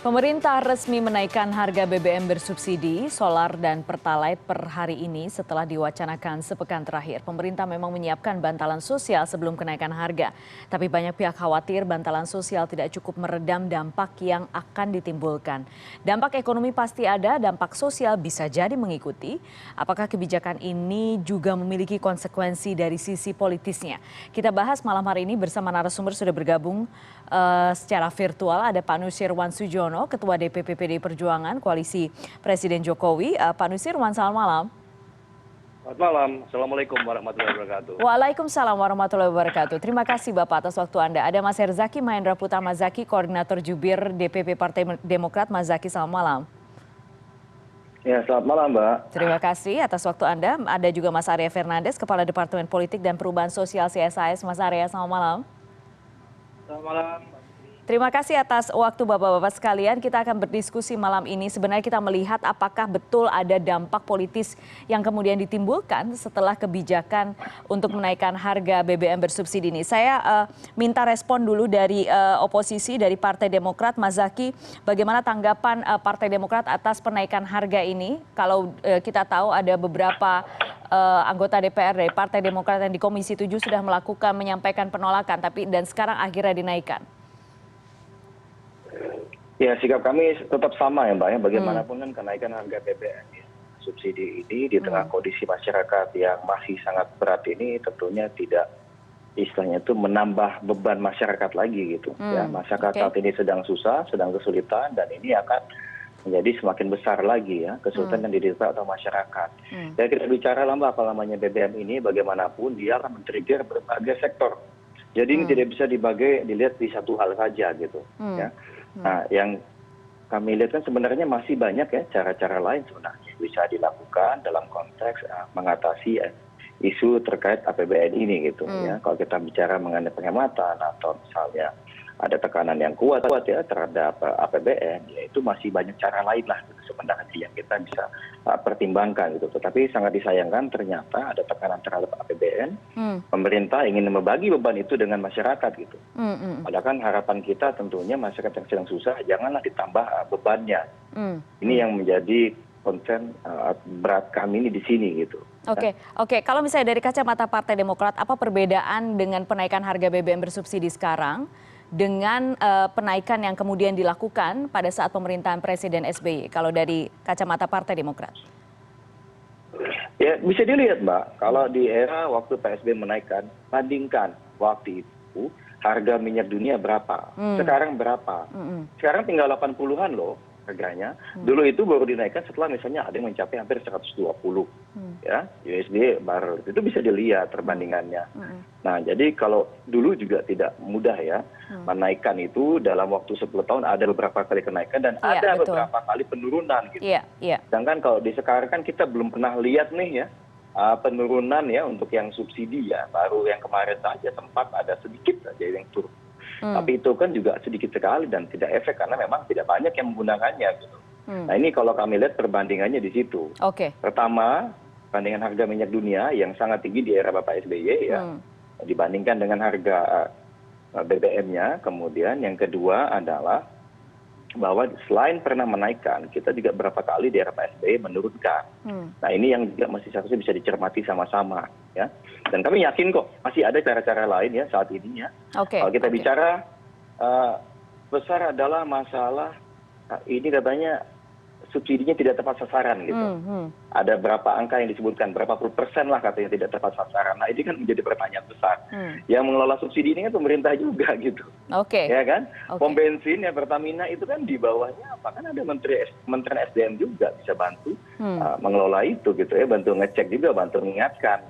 Pemerintah resmi menaikkan harga BBM bersubsidi, solar dan pertalite per hari ini setelah diwacanakan sepekan terakhir. Pemerintah memang menyiapkan bantalan sosial sebelum kenaikan harga. Tapi banyak pihak khawatir bantalan sosial tidak cukup meredam dampak yang akan ditimbulkan. Dampak ekonomi pasti ada, dampak sosial bisa jadi mengikuti. Apakah kebijakan ini juga memiliki konsekuensi dari sisi politisnya? Kita bahas malam hari ini bersama narasumber sudah bergabung secara virtual. Ada Pak Nusirwan Sujono, Ketua DPP PDI Perjuangan, Koalisi Presiden Jokowi. Pak Nusirwan, selamat malam. Selamat malam. Assalamualaikum warahmatullahi wabarakatuh. Waalaikumsalam warahmatullahi wabarakatuh. Terima kasih Bapak atas waktu Anda. Ada Mas Herzaki Mahendra Putra Mazaki, Koordinator Jubir DPP Partai Demokrat. Mas Zaki, selamat malam. Ya, selamat malam Mbak. Terima kasih atas waktu Anda. Ada juga Mas Arya Fernandes, Kepala Departemen Politik dan Perubahan Sosial CSIS. Mas Arya, selamat malam. Selamat malam. Terima kasih atas waktu Bapak-Bapak sekalian. Kita akan berdiskusi malam ini. Sebenarnya kita melihat apakah betul ada dampak politis yang kemudian ditimbulkan setelah kebijakan untuk menaikkan harga BBM bersubsidi ini. Saya minta respon dulu dari oposisi, dari Partai Demokrat. Mas Zaki, bagaimana tanggapan Partai Demokrat atas penaikan harga ini? Kalau kita tahu ada beberapa anggota DPR dari Partai Demokrat yang di Komisi 7 sudah menyampaikan penolakan, dan sekarang akhirnya dinaikkan. Ya, sikap kami tetap sama ya Mbak ya. Bagaimanapun kan kenaikan harga BBM ya, subsidi ini di tengah kondisi masyarakat yang masih sangat berat ini tentunya tidak istilahnya itu menambah beban masyarakat lagi gitu. Ya, masyarakat saat ini sedang susah, sedang kesulitan, dan ini akan menjadi semakin besar lagi ya kesulitan yang diderita oleh masyarakat. Ya, kita bicara lah Mbak, apa namanya BBM ini bagaimanapun dia akan men-trigger berbagai sektor. Jadi ini tidak bisa dilihat di satu hal saja gitu ya. Nah, yang kami lihat kan sebenarnya masih banyak ya cara-cara lain sebenarnya bisa dilakukan dalam konteks mengatasi isu terkait APBN ini gitu ya. Kalau kita bicara mengenai penghematan atau misalnya ada tekanan yang kuat ya terhadap APBN, ya itu masih banyak cara lain lah gitu, sebenarnya yang kita bisa pertimbangkan gitu. Tetapi sangat disayangkan ternyata ada tekanan terhadap APBN. Pemerintah ingin membagi beban itu dengan masyarakat gitu. Padahal kan harapan kita tentunya masyarakat yang sedang susah janganlah ditambah bebannya. Ini yang menjadi konsen berat kami ini di sini gitu. Oke. Kalau misalnya dari kacamata Partai Demokrat, apa perbedaan dengan penaikan harga BBM bersubsidi sekarang dengan penaikan yang kemudian dilakukan pada saat pemerintahan Presiden SBY, kalau dari kacamata Partai Demokrat? Ya, bisa dilihat Mbak, kalau di era waktu PSB menaikkan, bandingkan waktu itu harga minyak dunia berapa, sekarang berapa. Sekarang tinggal 80-an loh harganya. Dulu itu baru dinaikkan setelah misalnya ada yang mencapai hampir 120 ya USD barrel. Itu bisa dilihat perbandingannya. Nah, jadi kalau dulu juga tidak mudah ya menaikkan itu dalam waktu 10 tahun ada beberapa kali kenaikan dan ada beberapa kali penurunan gitu. Sedangkan kalau di sekarang kan kita belum pernah lihat nih ya penurunan ya untuk yang subsidi ya. Baru yang kemarin saja sempat ada sedikit saja yang turun. Tapi itu kan juga sedikit sekali dan tidak efek karena memang tidak banyak yang menggunakannya gitu. Nah, ini kalau kami lihat perbandingannya di situ. Pertama, perbandingan harga minyak dunia yang sangat tinggi di era Bapak SBY ya, dibandingkan dengan harga BBM-nya. Kemudian yang kedua adalah bahwa selain pernah menaikkan, kita juga berapa kali di era Pak SBY menurunkan. Nah, ini yang juga masih seharusnya bisa dicermati sama-sama ya. Dan kami yakin kok masih ada cara-cara lain ya saat ini ya. Kalau kita bicara besar adalah masalah ini katanya subsidinya tidak tepat sasaran gitu. Ada berapa angka yang disebutkan, berapa puluh persen lah katanya tidak tepat sasaran. Nah, ini kan menjadi pertanyaan besar. Yang mengelola subsidi ini kan pemerintah juga gitu. Ya kan? Pom bensin ya Pertamina itu kan di bawahnya apa? Kan ada Kementerian SDM juga bisa bantu mengelola itu gitu ya, bantu ngecek juga, bantu mengingatkan.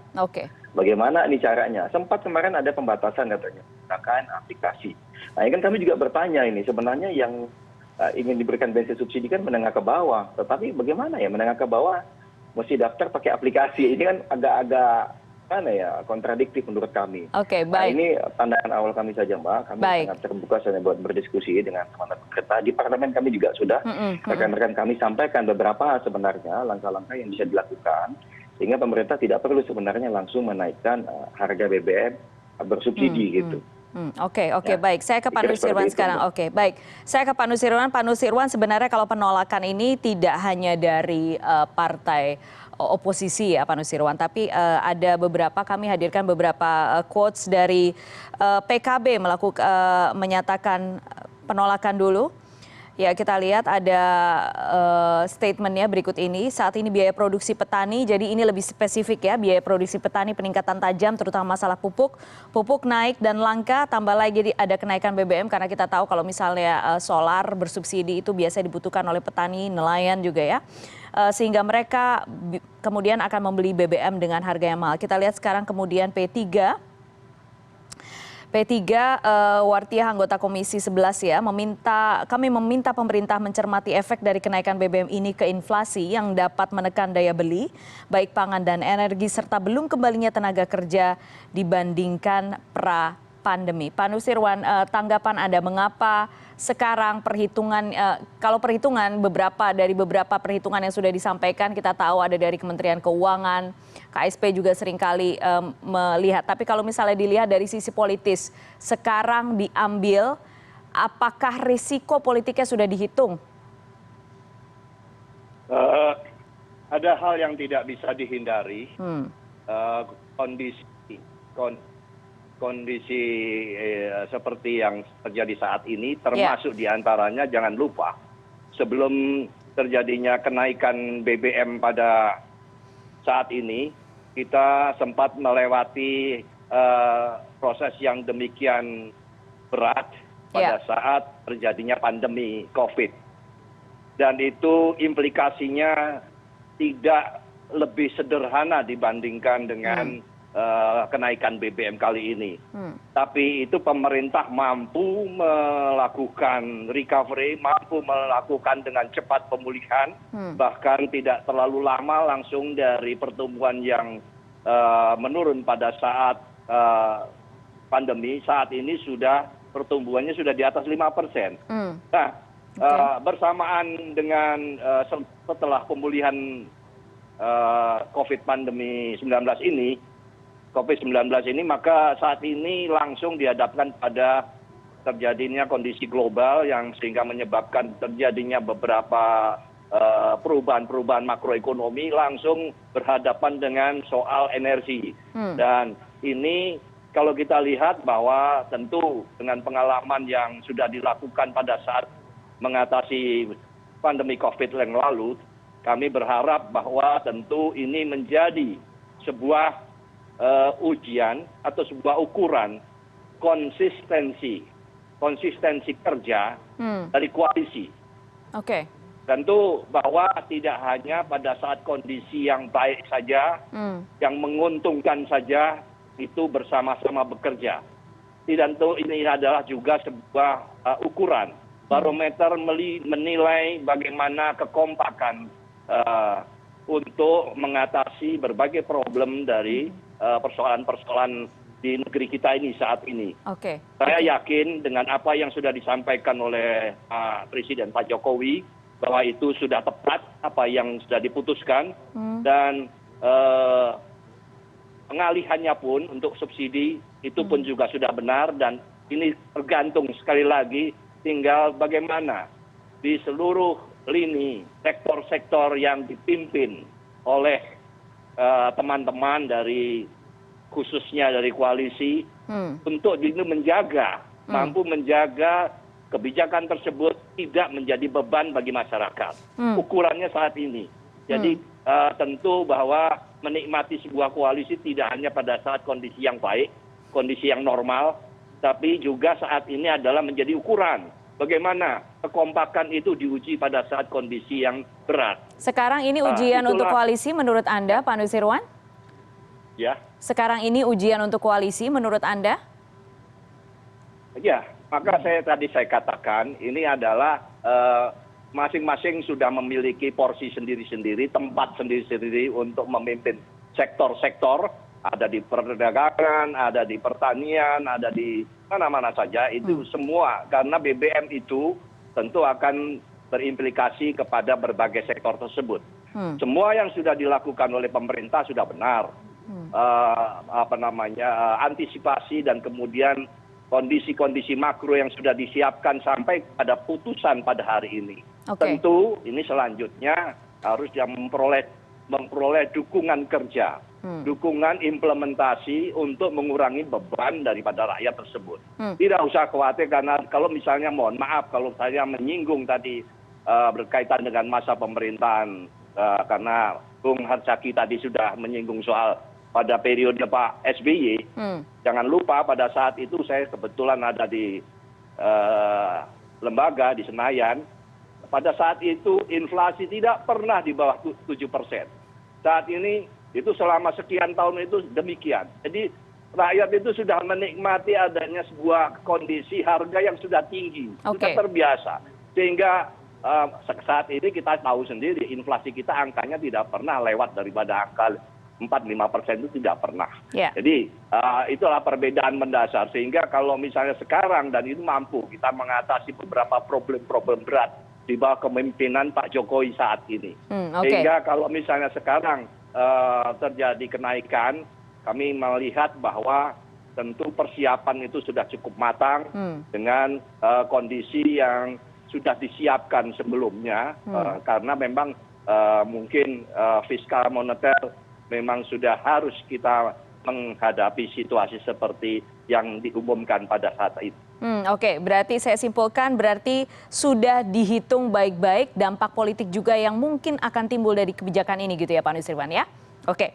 Bagaimana ini caranya? Sempat kemarin ada pembatasan katanya menggunakan aplikasi. Nah, ini kan kami juga bertanya ini sebenarnya yang ingin diberikan bensin subsidi kan menengah ke bawah, tetapi bagaimana ya menengah ke bawah mesti daftar pakai aplikasi, ini kan agak-agak mana ya kontradiktif menurut kami. Nah, ini pandangan awal kami saja Mbak, kami sangat terbuka saja buat berdiskusi dengan teman-teman pemerintah. Di parlemen kami juga sudah rekan-rekan kami sampaikan beberapa sebenarnya langkah-langkah yang bisa dilakukan sehingga pemerintah tidak perlu sebenarnya langsung menaikkan harga BBM bersubsidi gitu. Oke, Ya, baik. Saya ke Pak kira seperti Nusirwan itu, sekarang. Mbak. Oke, baik. Saya ke Pak Nusirwan. Pak Nusirwan, sebenarnya kalau penolakan ini tidak hanya dari partai oposisi ya, Pak Nusirwan, tapi ada beberapa, kami hadirkan beberapa quotes dari PKB menyatakan penolakan dulu. Ya, kita lihat ada statementnya berikut ini. Saat ini biaya produksi petani, jadi ini lebih spesifik ya, biaya produksi petani peningkatan tajam terutama masalah pupuk. Pupuk naik dan langka, tambah lagi ada kenaikan BBM karena kita tahu kalau misalnya solar bersubsidi itu biasa dibutuhkan oleh petani, nelayan juga ya. Sehingga mereka kemudian akan membeli BBM dengan harga yang mahal. Kita lihat sekarang kemudian P3 Wartiah anggota Komisi 11 ya, kami meminta pemerintah mencermati efek dari kenaikan BBM ini ke inflasi yang dapat menekan daya beli, baik pangan dan energi, serta belum kembalinya tenaga kerja dibandingkan pra-pandemi. Pak Nusirwan, tanggapan Anda mengapa sekarang kalau perhitungan dari beberapa perhitungan yang sudah disampaikan, kita tahu ada dari Kementerian Keuangan, KSP juga seringkali melihat. Tapi kalau misalnya dilihat dari sisi politis, sekarang diambil, apakah risiko politiknya sudah dihitung? Ada hal yang tidak bisa dihindari. Kondisi seperti yang terjadi saat ini, termasuk diantaranya jangan lupa sebelum terjadinya kenaikan BBM pada saat ini, kita sempat melewati proses yang demikian berat pada saat terjadinya pandemi COVID. Dan itu implikasinya tidak lebih sederhana dibandingkan dengan kenaikan BBM kali ini. Tapi itu pemerintah mampu melakukan recovery, mampu melakukan dengan cepat pemulihan, bahkan tidak terlalu lama langsung dari pertumbuhan yang menurun pada saat pandemi. Saat ini pertumbuhannya sudah di atas 5%. Nah, bersamaan dengan setelah pemulihan COVID pandemi 19 ini, maka saat ini langsung dihadapkan pada terjadinya kondisi global yang sehingga menyebabkan terjadinya beberapa perubahan-perubahan makroekonomi, langsung berhadapan dengan soal energi. Dan ini kalau kita lihat bahwa tentu dengan pengalaman yang sudah dilakukan pada saat mengatasi pandemi COVID yang lalu, kami berharap bahwa tentu ini menjadi sebuah ujian atau sebuah ukuran konsistensi kerja dari koalisi. Oke. Tentu bahwa tidak hanya pada saat kondisi yang baik saja, yang menguntungkan saja itu bersama-sama bekerja. Tentu ini adalah juga sebuah ukuran barometer menilai bagaimana kekompakan untuk mengatasi berbagai problem dari persoalan-persoalan di negeri kita ini saat ini. Saya yakin dengan apa yang sudah disampaikan oleh Presiden Pak Jokowi, bahwa itu sudah tepat apa yang sudah diputuskan, dan pengalihannya pun untuk subsidi itu pun juga sudah benar, dan ini tergantung sekali lagi tinggal bagaimana di seluruh lini sektor-sektor yang dipimpin oleh teman-teman khususnya dari koalisi, untuk ini mampu menjaga kebijakan tersebut tidak menjadi beban bagi masyarakat. Ukurannya saat ini. Jadi tentu bahwa menikmati sebuah koalisi tidak hanya pada saat kondisi yang baik, kondisi yang normal, tapi juga saat ini adalah menjadi ukuran bagaimana kekompakan itu diuji pada saat kondisi yang berat. Sekarang ini ujian untuk koalisi menurut Anda, Pak Nusirwan? Ya. Sekarang ini ujian untuk koalisi menurut Anda? Ya, maka saya katakan ini adalah masing-masing sudah memiliki porsi sendiri-sendiri, tempat sendiri-sendiri untuk memimpin sektor-sektor, ada di perdagangan, ada di pertanian, ada di mana-mana saja, itu semua. Karena BBM itu tentu akan berimplikasi kepada berbagai sektor tersebut. Semua yang sudah dilakukan oleh pemerintah sudah benar. Antisipasi dan kemudian kondisi-kondisi makro yang sudah disiapkan sampai pada putusan pada hari ini. Tentu ini selanjutnya harus yang memperoleh dukungan kerja, dukungan implementasi untuk mengurangi beban daripada rakyat tersebut. Tidak usah khawatir karena kalau misalnya mohon maaf kalau saya menyinggung tadi berkaitan dengan masa pemerintahan karena Bung Harzaki tadi sudah menyinggung soal pada periode Pak SBY, jangan lupa pada saat itu saya kebetulan ada di lembaga di Senayan. Pada saat itu inflasi tidak pernah di bawah 7%. Saat ini itu selama sekian tahun itu demikian. Jadi rakyat itu sudah menikmati adanya sebuah kondisi harga yang sudah tinggi, sudah terbiasa. Sehingga saat ini kita tahu sendiri inflasi kita angkanya tidak pernah lewat daripada angka 4-5% itu tidak pernah. Jadi itulah perbedaan mendasar. Sehingga kalau misalnya sekarang dan itu mampu kita mengatasi beberapa problem-problem berat di bawah kepemimpinan Pak Jokowi saat ini. Sehingga kalau misalnya sekarang terjadi kenaikan, kami melihat bahwa tentu persiapan itu sudah cukup matang dengan kondisi yang sudah disiapkan sebelumnya. Karena memang mungkin fiskal moneter memang sudah harus kita menghadapi situasi seperti yang diumumkan pada saat itu. Oke, berarti saya simpulkan berarti sudah dihitung baik-baik dampak politik juga yang mungkin akan timbul dari kebijakan ini gitu ya Pak Nusirwan ya? Oke.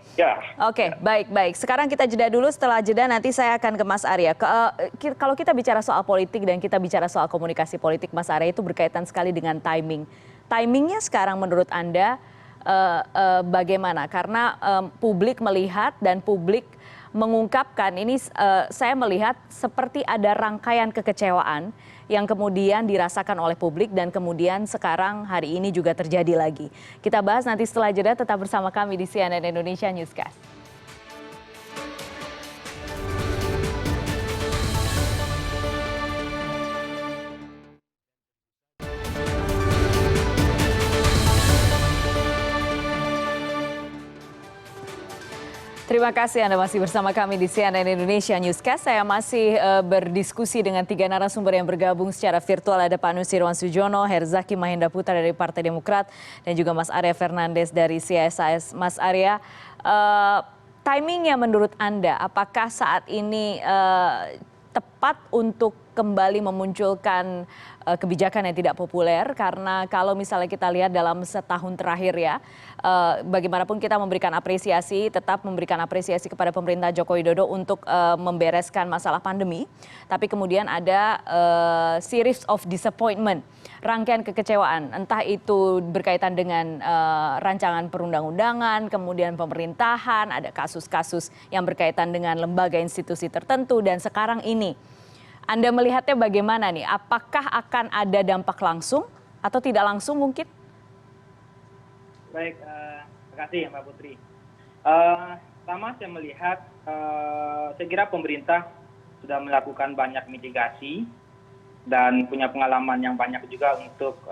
Oke, baik. Sekarang kita jeda dulu, setelah jeda nanti saya akan ke Mas Arya. Kalau kita bicara soal politik dan kita bicara soal komunikasi politik, Mas Arya, itu berkaitan sekali dengan timing. Timingnya sekarang menurut Anda bagaimana? Karena publik melihat dan publik mengungkapkan ini, saya melihat seperti ada rangkaian kekecewaan yang kemudian dirasakan oleh publik dan kemudian sekarang hari ini juga terjadi lagi. Kita bahas nanti setelah jeda, tetap bersama kami di CNN Indonesia Newscast. Terima kasih Anda masih bersama kami di CNN Indonesia Newscast. Saya masih berdiskusi dengan 3 narasumber yang bergabung secara virtual. Ada Pak Nusirwan Sujono, Herzaki Mahendra Putra dari Partai Demokrat, dan juga Mas Arya Fernandes dari CSIS. Mas Arya, timingnya menurut Anda, apakah saat ini tepat untuk kembali memunculkan kebijakan yang tidak populer? Karena kalau misalnya kita lihat dalam setahun terakhir ya, bagaimanapun kita memberikan apresiasi, tetap memberikan apresiasi kepada pemerintah Joko Widodo untuk membereskan masalah pandemi. Tapi kemudian ada series of disappointment, rangkaian kekecewaan. Entah itu berkaitan dengan rancangan perundang-undangan, kemudian pemerintahan, ada kasus-kasus yang berkaitan dengan lembaga institusi tertentu, dan sekarang ini. Anda melihatnya bagaimana nih? Apakah akan ada dampak langsung atau tidak langsung mungkin? Baik, terima kasih Mbak Putri. Pertama saya melihat, saya kira pemerintah sudah melakukan banyak mitigasi dan punya pengalaman yang banyak juga untuk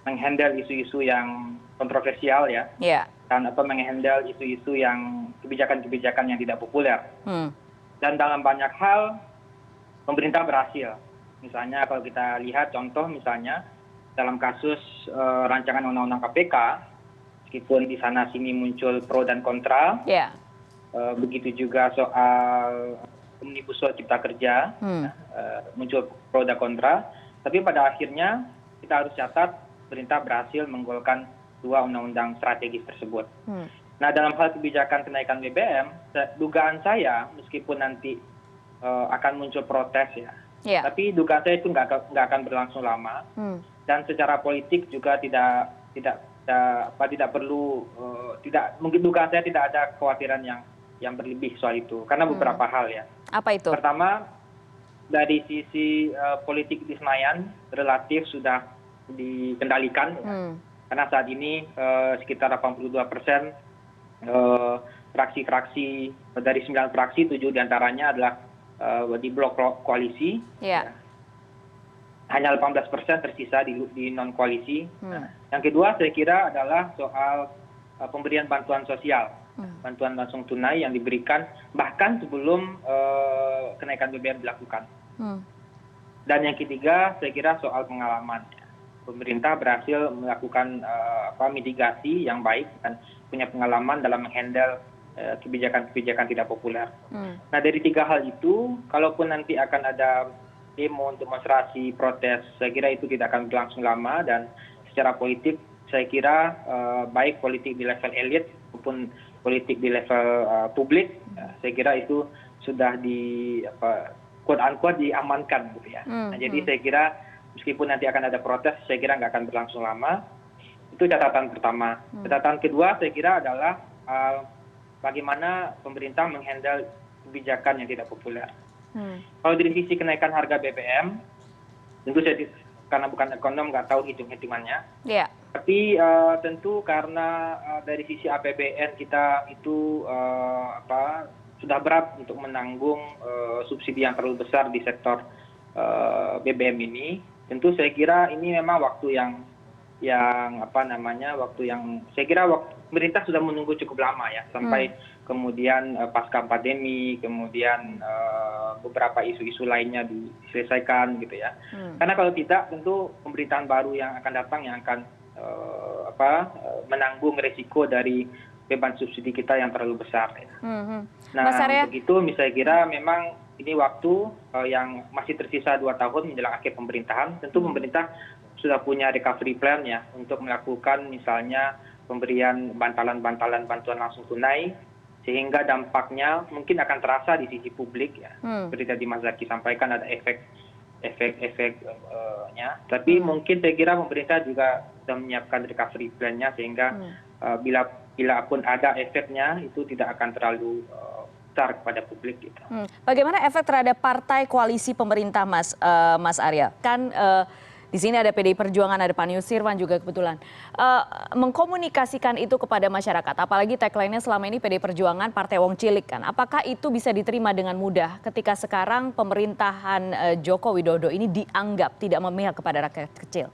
menghandle isu-isu yang kontroversial ya, dan menghandle isu-isu yang kebijakan-kebijakan yang tidak populer. Dan dalam banyak hal pemerintah berhasil. Misalnya kalau kita lihat contoh misalnya dalam kasus rancangan undang-undang KPK, meskipun di sana sini muncul pro dan kontra, begitu juga soal Omnibus Law Cipta Kerja, muncul pro dan kontra, tapi pada akhirnya kita harus catat pemerintah berhasil menggolkan 2 undang-undang strategis tersebut. Nah dalam hal kebijakan kenaikan BBM, dugaan saya meskipun nanti akan muncul protes ya, tapi dugaan saya itu nggak akan berlangsung lama, dan secara politik juga tidak perlu, mungkin dugaan saya tidak ada kekhawatiran yang berlebih soal itu karena beberapa hal ya. Apa itu? Pertama, dari sisi politik di Senayan relatif sudah dikendalikan, karena saat ini sekitar 82% fraksi-fraksi dari 9 fraksi, 7 diantaranya adalah di blok koalisi, hanya 18% tersisa di non koalisi. Yang kedua saya kira adalah soal pemberian bantuan sosial, bantuan langsung tunai yang diberikan bahkan sebelum kenaikan BBM dilakukan. Dan yang ketiga, saya kira soal pengalaman. Pemerintah berhasil melakukan mitigasi yang baik dan punya pengalaman dalam menghandle kebijakan-kebijakan tidak populer. Nah, dari tiga hal itu, kalaupun nanti akan ada demo, demonstrasi, protes, saya kira itu tidak akan berlangsung lama, dan secara politik saya kira baik politik di level elit maupun politik di level publik, saya kira itu sudah di quote unquote diamankan gitu ya. Nah, jadi saya kira meskipun nanti akan ada protes, saya kira nggak akan berlangsung lama. Itu catatan pertama. Catatan kedua saya kira adalah bagaimana pemerintah menghandle kebijakan yang tidak populer. Kalau dari sisi kenaikan harga BBM, tentu saya karena bukan ekonom nggak tahu hitung-hitungannya. Yeah. Tapi tentu karena dari sisi APBN kita itu sudah berat untuk menanggung subsidi yang terlalu besar di sektor BBM ini. Tentu saya kira ini memang waktu yang saya kira pemerintah sudah menunggu cukup lama ya, sampai kemudian pasca pandemi, kemudian beberapa isu-isu lainnya diselesaikan gitu ya. Karena kalau tidak, tentu pemerintahan baru yang akan datang yang akan menanggung resiko dari beban subsidi kita yang terlalu besar. Ya. Nah, begitu saya kira memang ini waktu yang masih tersisa 2 tahun menjelang akhir pemerintahan. Tentu pemerintah sudah punya recovery plan ya untuk melakukan misalnya pemberian bantalan-bantalan bantuan langsung tunai, sehingga dampaknya mungkin akan terasa di sisi publik ya. Seperti tadi Mas Zaky sampaikan ada efek-efeknya. Tapi mungkin saya kira pemerintah juga sudah menyiapkan recovery plan-nya, sehingga bila pun ada efeknya itu tidak akan terlalu besar kepada publik gitu. Bagaimana efek terhadap partai koalisi pemerintah, Mas Arya? Kan di sini ada PDI Perjuangan, ada Pak Nusirwan juga kebetulan. Mengkomunikasikan itu kepada masyarakat, apalagi tagline-nya selama ini PDI Perjuangan Partai Wong Cilik kan. Apakah itu bisa diterima dengan mudah ketika sekarang pemerintahan Joko Widodo ini dianggap tidak memihak kepada rakyat kecil?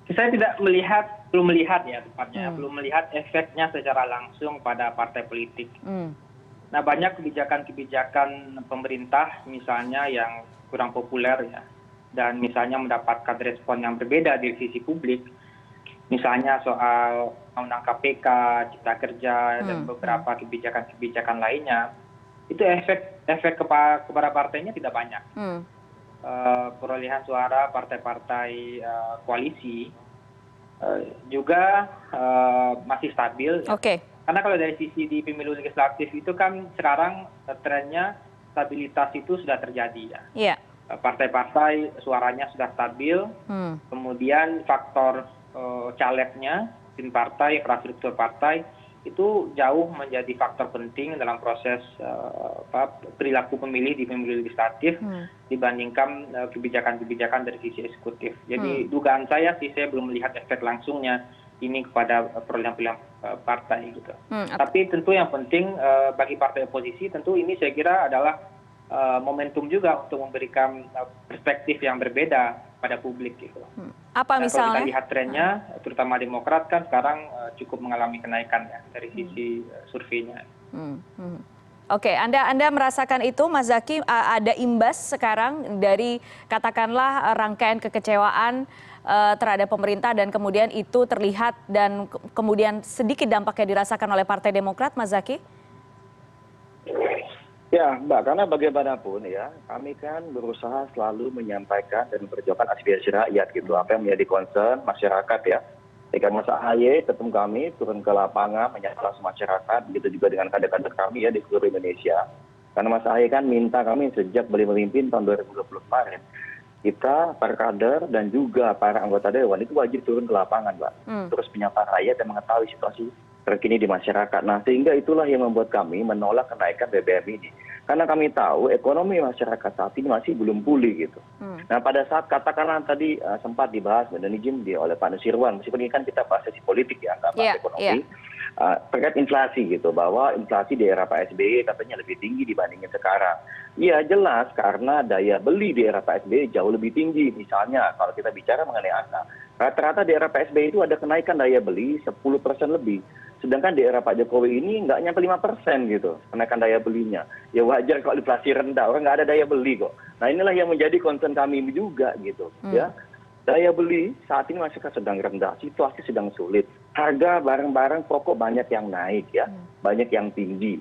Saya belum melihat ya tepatnya, belum melihat efeknya secara langsung pada partai politik. Nah, banyak kebijakan-kebijakan pemerintah misalnya yang kurang populer ya, dan misalnya mendapatkan respon yang berbeda dari sisi publik, misalnya soal undang KPK, Cipta Kerja, dan beberapa kebijakan-kebijakan lainnya, itu efek kepada partainya tidak banyak. Perolehan suara partai-partai koalisi juga masih stabil. Ya. Karena kalau dari sisi di pemilu legislatif itu kan sekarang trennya stabilitas itu sudah terjadi ya. Partai-partai suaranya sudah stabil, kemudian faktor calegnya, tim partai, infrastruktur partai itu jauh menjadi faktor penting dalam proses perilaku pemilih di pemilu legislatif dibandingkan kebijakan-kebijakan dari sisi eksekutif. Jadi dugaan saya sih, saya belum melihat efek langsungnya ini kepada perolehan partai gitu. Tapi tentu yang penting bagi partai oposisi, tentu ini saya kira adalah momentum juga untuk memberikan perspektif yang berbeda pada publik gitu. Apa misalnya? Kalau kita lihat trennya, terutama Demokrat kan sekarang cukup mengalami kenaikan ya dari sisi surveinya. Oke, Anda merasakan itu, Mas Zaky, ada imbas sekarang dari katakanlah rangkaian kekecewaan terhadap pemerintah dan kemudian itu terlihat dan kemudian sedikit dampaknya dirasakan oleh Partai Demokrat, Mas Zaky? Ya, Mbak, karena bagaimanapun ya, kami kan berusaha selalu menyampaikan dan memperjuangkan aspirasi rakyat gitu, apa yang menjadi concern masyarakat ya. Ketika Mas AHY, ketum kami turun ke lapangan menyapa masyarakat, begitu juga dengan kader-kader kami ya di seluruh Indonesia. Karena Mas AHY kan minta kami sejak beliau memimpin tahun 2020 kemarin, kita para kader dan juga para anggota dewan itu wajib turun ke lapangan, Mbak, terus menyapa rakyat dan mengetahui situasi terkini di masyarakat. Nah, sehingga itulah yang membuat kami menolak kenaikan BBM ini. Karena kami tahu ekonomi masyarakat saat ini masih belum pulih gitu. Nah, pada saat katakanlah tadi sempat dibahas dan izin oleh Pak Nusirwan, meskipun ini kan kita bahas sesi politik ya, nggak bahas ekonomi. terkait inflasi gitu, bahwa inflasi di era Pak SBY katanya lebih tinggi dibandingin sekarang. Ya jelas karena daya beli di era Pak SBY jauh lebih tinggi. Misalnya kalau kita bicara mengenai angka, rata-rata di era Pak SBY itu ada kenaikan daya beli 10% lebih. Sedangkan di era Pak Jokowi ini nggak nyampe 5% gitu kenaikan daya belinya. Ya wajar kalau inflasi rendah, orang nggak ada daya beli kok. Nah inilah yang menjadi concern kami juga gitu ya. Daya beli saat ini masyarakat sedang rendah, situasi sedang sulit. Harga barang-barang pokok banyak yang naik ya, banyak yang tinggi.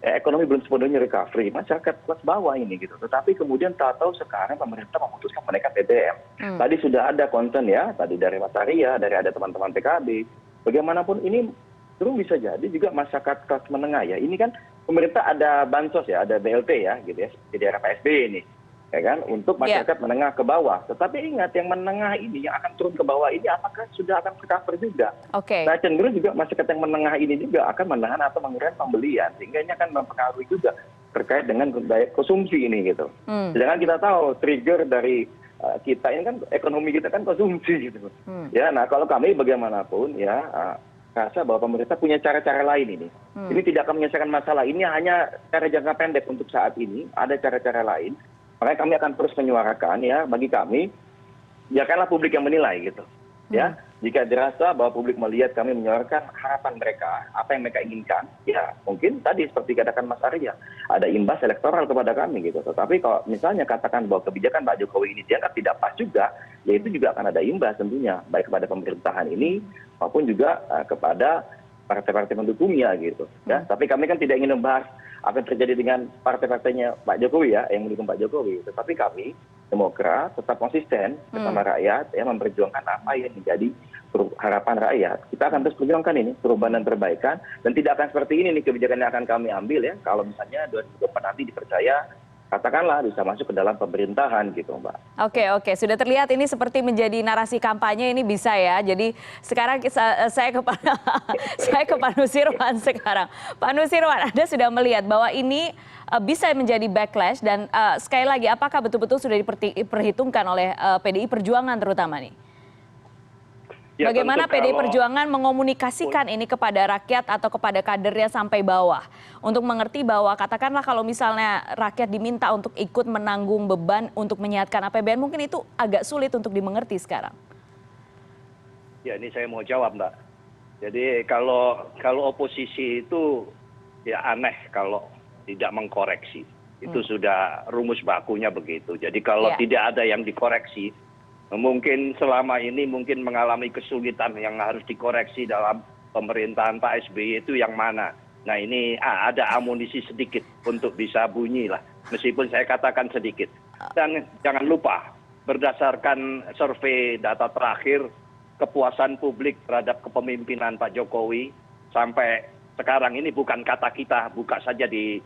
Ekonomi belum sepenuhnya recovery, masyarakat kelas bawah ini gitu. Tetapi kemudian tahu sekarang pemerintah memutuskan menaikkan BBM. Tadi sudah ada concern ya, tadi dari Mas Arya, dari ada teman-teman PKB. Bagaimanapun ini terus bisa jadi juga masyarakat kelas menengah ya. Ini kan pemerintah ada bansos ya, ada BLT ya gitu ya, di daerah PSBY ini. Ya kan, untuk masyarakat menengah ke bawah. Tetapi ingat yang menengah ini yang akan turun ke bawah ini apakah sudah akan tercover juga? Nah cenderung juga masyarakat yang menengah ini juga akan menahan atau mengurangi pembelian, sehingga ini akan mempengaruhi juga terkait dengan daya konsumsi ini gitu. Sedangkan kita tahu trigger dari kita ini kan ekonomi kita kan konsumsi gitu. Ya, nah kalau kami bagaimanapun ya rasa bahwa pemerintah punya cara-cara lain ini. Ini tidak akan menyelesaikan masalah. Ini hanya cara jangka pendek untuk saat ini. Ada cara-cara lain. Makanya kami akan terus menyuarakan ya, bagi kami biarkanlah publik yang menilai gitu ya. Jika dirasa bahwa publik melihat kami menyuarakan harapan mereka, apa yang mereka inginkan, ya mungkin tadi seperti katakan Mas Arya, ada imbas elektoral kepada kami gitu. Tetapi kalau misalnya katakan bahwa kebijakan Pak Jokowi ini dianggap tidak pas juga, ya itu juga akan ada imbas tentunya, baik kepada pemerintahan ini maupun juga kepada partai-partai pendukungnya gitu ya. Tapi kami kan tidak ingin membahas apa yang terjadi dengan partai-partainya Pak Jokowi ya, yang mendukung Pak Jokowi. Tetapi kami Demokrat tetap konsisten bersama rakyat ya, memperjuangkan apa yang menjadi harapan rakyat. Kita akan terus perjuangkan ini perubahan dan perbaikan, dan tidak akan seperti ini nih kebijakan yang akan kami ambil ya kalau misalnya 2024 nanti dipercaya katakanlah bisa masuk ke dalam pemerintahan gitu Mbak. Oke, sudah terlihat ini seperti menjadi narasi kampanye, ini bisa ya. Jadi sekarang saya ke Pak Nusirwan sekarang. Pak Nusirwan, Anda sudah melihat bahwa ini bisa menjadi backlash dan sekali lagi apakah betul-betul sudah diperhitungkan oleh PDI Perjuangan terutama nih? Ya, bagaimana PDI Perjuangan mengomunikasikan ini kepada rakyat atau kepada kadernya sampai bawah untuk mengerti bahwa katakanlah kalau misalnya rakyat diminta untuk ikut menanggung beban untuk menyehatkan APBN, mungkin itu agak sulit untuk dimengerti sekarang. Ya ini saya mau jawab Mbak. Jadi kalau oposisi itu ya aneh kalau tidak mengkoreksi. Itu sudah rumus bakunya begitu. Jadi kalau tidak ada yang dikoreksi, mungkin selama ini mungkin mengalami kesulitan yang harus dikoreksi dalam pemerintahan Pak SBY itu yang mana. Nah ini ada amunisi sedikit untuk bisa bunyi lah, meskipun saya katakan sedikit. Dan jangan lupa, berdasarkan survei data terakhir, kepuasan publik terhadap kepemimpinan Pak Jokowi sampai sekarang ini bukan kata kita, buka saja di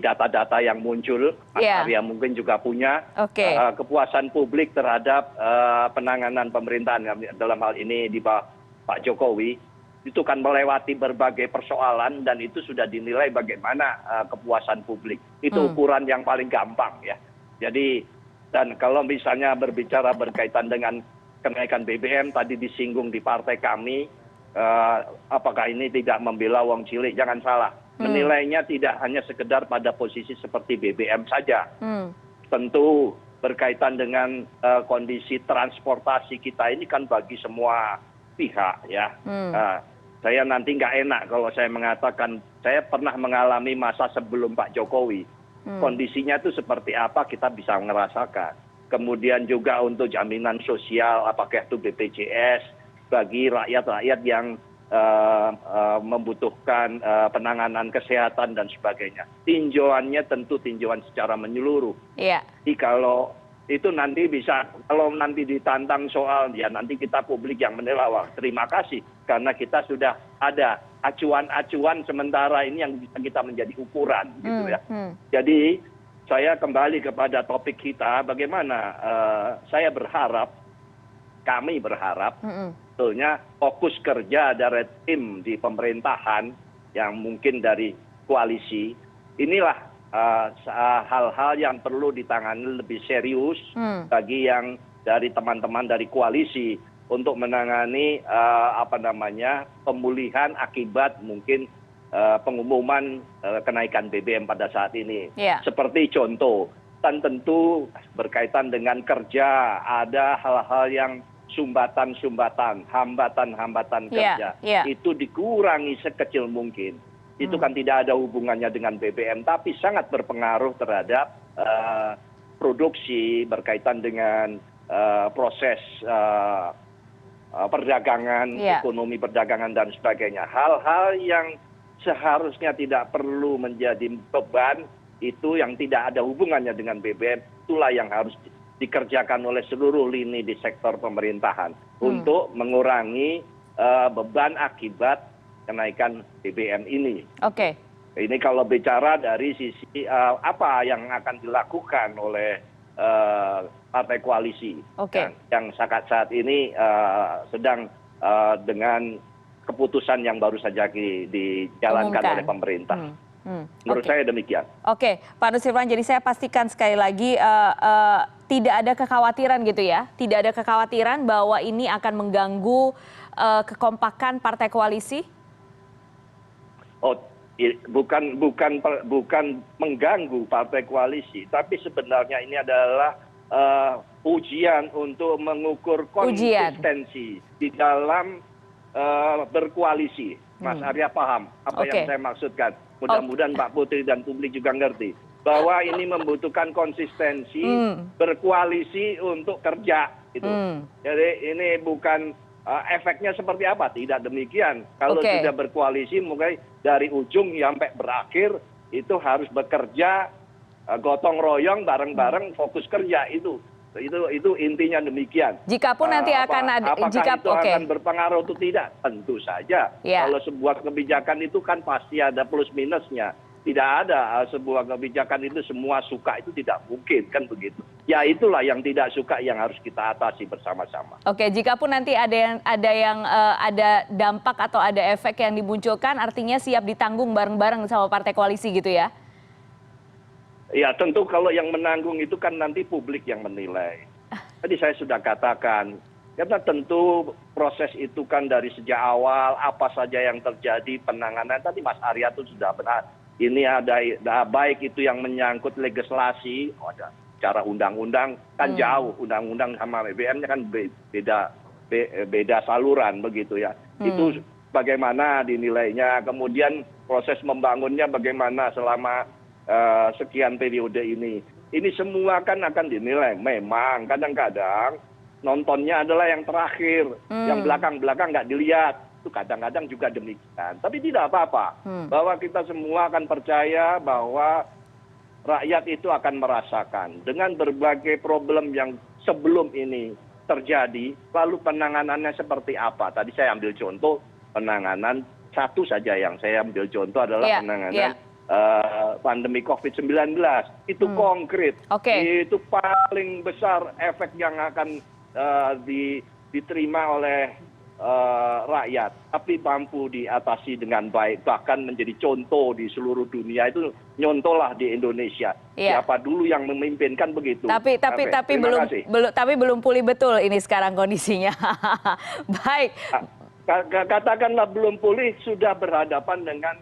data-data yang muncul, Mas Arya mungkin juga punya kepuasan publik terhadap penanganan pemerintahan dalam hal ini di Pak Jokowi itu kan melewati berbagai persoalan dan itu sudah dinilai bagaimana kepuasan publik. Itu ukuran yang paling gampang ya. Jadi dan kalau misalnya berbicara berkaitan dengan kenaikan BBM tadi disinggung di partai kami, apakah ini tidak membela wong cilik? Jangan salah. Menilainya tidak hanya sekedar pada posisi seperti BBM saja. Tentu berkaitan dengan kondisi transportasi kita ini kan bagi semua pihak ya. Saya nanti nggak enak kalau saya mengatakan saya pernah mengalami masa sebelum Pak Jokowi. Kondisinya itu seperti apa kita bisa merasakan. Kemudian juga untuk jaminan sosial apakah itu BPJS bagi rakyat-rakyat yang membutuhkan penanganan kesehatan dan sebagainya. Tinjauannya tentu tinjauan secara menyeluruh. Jadi kalau itu nanti bisa, kalau nanti ditantang soal, ya nanti kita publik yang menilai. Wah, terima kasih karena kita sudah ada acuan-acuan sementara ini yang bisa kita menjadi ukuran, gitu ya. Jadi saya kembali kepada topik kita, bagaimana saya berharap, kami berharap, sebetulnya fokus kerja dari tim di pemerintahan yang mungkin dari koalisi, inilah hal-hal yang perlu ditangani lebih serius bagi yang dari teman-teman dari koalisi. untuk menangani pemulihan akibat mungkin pengumuman kenaikan BBM pada saat ini. Seperti contoh, dan tentu berkaitan dengan kerja, ada hal-hal yang sumbatan-sumbatan, hambatan-hambatan kerja. Itu dikurangi sekecil mungkin. Itu kan tidak ada hubungannya dengan BBM, tapi sangat berpengaruh terhadap produksi berkaitan dengan proses perdagangan, ekonomi perdagangan dan sebagainya. Hal-hal yang seharusnya tidak perlu menjadi beban, itu yang tidak ada hubungannya dengan BBM, itulah yang harus dikerjakan oleh seluruh lini di sektor pemerintahan untuk mengurangi beban akibat kenaikan BBM ini. Oke. Ini kalau bicara dari sisi apa yang akan dilakukan oleh partai koalisi yang saat ini sedang dengan keputusan yang baru saja dijalankan oleh pemerintah. Menurut saya demikian. Oke, Pak Nusirwan, jadi saya pastikan sekali lagi tidak ada kekhawatiran gitu ya, tidak ada kekhawatiran bahwa ini akan mengganggu kekompakan partai koalisi? Oh, bukan mengganggu partai koalisi, tapi sebenarnya ini adalah ujian untuk mengukur konsistensi di dalam berkoalisi. Mas Arya paham apa yang saya maksudkan. Mudah-mudahan Pak Putri dan publik juga ngerti bahwa ini membutuhkan konsistensi berkoalisi untuk kerja. Gitu. Jadi ini bukan efeknya seperti apa, tidak demikian. Kalau sudah berkoalisi mungkin dari ujung sampai berakhir itu harus bekerja gotong royong bareng-bareng fokus kerja itu intinya demikian. Jikapun nanti akan ada, apakah itu akan berpengaruh atau tidak? Tentu saja. Kalau sebuah kebijakan itu kan pasti ada plus minusnya. Tidak ada sebuah kebijakan itu semua suka, itu tidak mungkin kan begitu. Ya itulah yang tidak suka yang harus kita atasi bersama-sama. Oke, jikapun nanti ada dampak atau ada efek yang dimunculkan, artinya siap ditanggung bareng-bareng sama partai koalisi gitu ya? Ya tentu kalau yang menanggung itu kan nanti publik yang menilai. Tadi saya sudah katakan, karena tentu proses itu kan dari sejak awal apa saja yang terjadi penanganan. Tadi Mas Arya itu sudah benar. Ini ada baik itu yang menyangkut legislasi, ada cara undang-undang kan jauh, undang-undang sama BBM-nya kan beda saluran begitu ya. Itu bagaimana dinilainya, kemudian proses membangunnya bagaimana selama sekian periode ini. Ini semua kan akan dinilai. Memang kadang-kadang nontonnya adalah yang terakhir, yang belakang-belakang nggak dilihat. Itu kadang-kadang juga demikian. Tapi tidak apa-apa, bahwa kita semua akan percaya bahwa rakyat itu akan merasakan dengan berbagai problem yang sebelum ini terjadi, lalu penanganannya seperti apa. Tadi saya ambil contoh penanganan, satu saja yang saya ambil contoh adalah penanganan pandemi COVID-19. Itu konkret, itu paling besar efek yang akan diterima oleh rakyat, tapi mampu diatasi dengan baik, bahkan menjadi contoh di seluruh dunia. Itu nyontohlah di Indonesia. Siapa dulu yang memimpin kan begitu. Tapi belum pulih betul ini sekarang kondisinya. Baik. Katakanlah belum pulih, sudah berhadapan dengan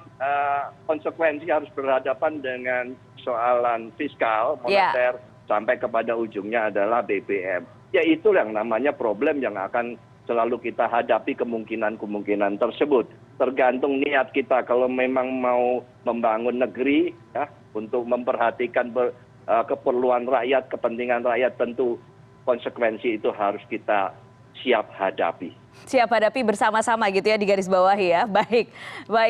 konsekuensi, harus berhadapan dengan soalan fiskal, moneter, sampai kepada ujungnya adalah BBM. Ya itu yang namanya problem yang akan selalu kita hadapi, kemungkinan-kemungkinan tersebut. Tergantung niat kita, kalau memang mau membangun negeri, ya, untuk memperhatikan keperluan rakyat, kepentingan rakyat, tentu konsekuensi itu harus kita siap hadapi. Siap hadapi bersama-sama gitu ya, di garis bawahi ya. Baik,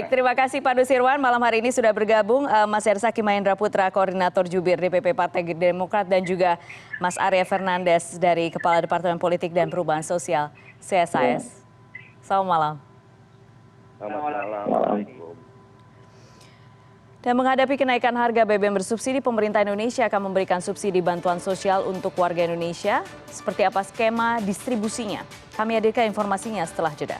terima kasih Pak Nusirwan malam hari ini sudah bergabung. Mas Hersaki Mahendra Putra, Koordinator Jubir DPP Partai Demokrat, dan juga Mas Arya Fernandes dari Kepala Departemen Politik dan Perubahan Sosial CSIS. Selamat malam. Selamat malam. Dan menghadapi kenaikan harga BBM bersubsidi, pemerintah Indonesia akan memberikan subsidi bantuan sosial untuk warga Indonesia. Seperti apa skema distribusinya? Kami hadirkan informasinya setelah jeda.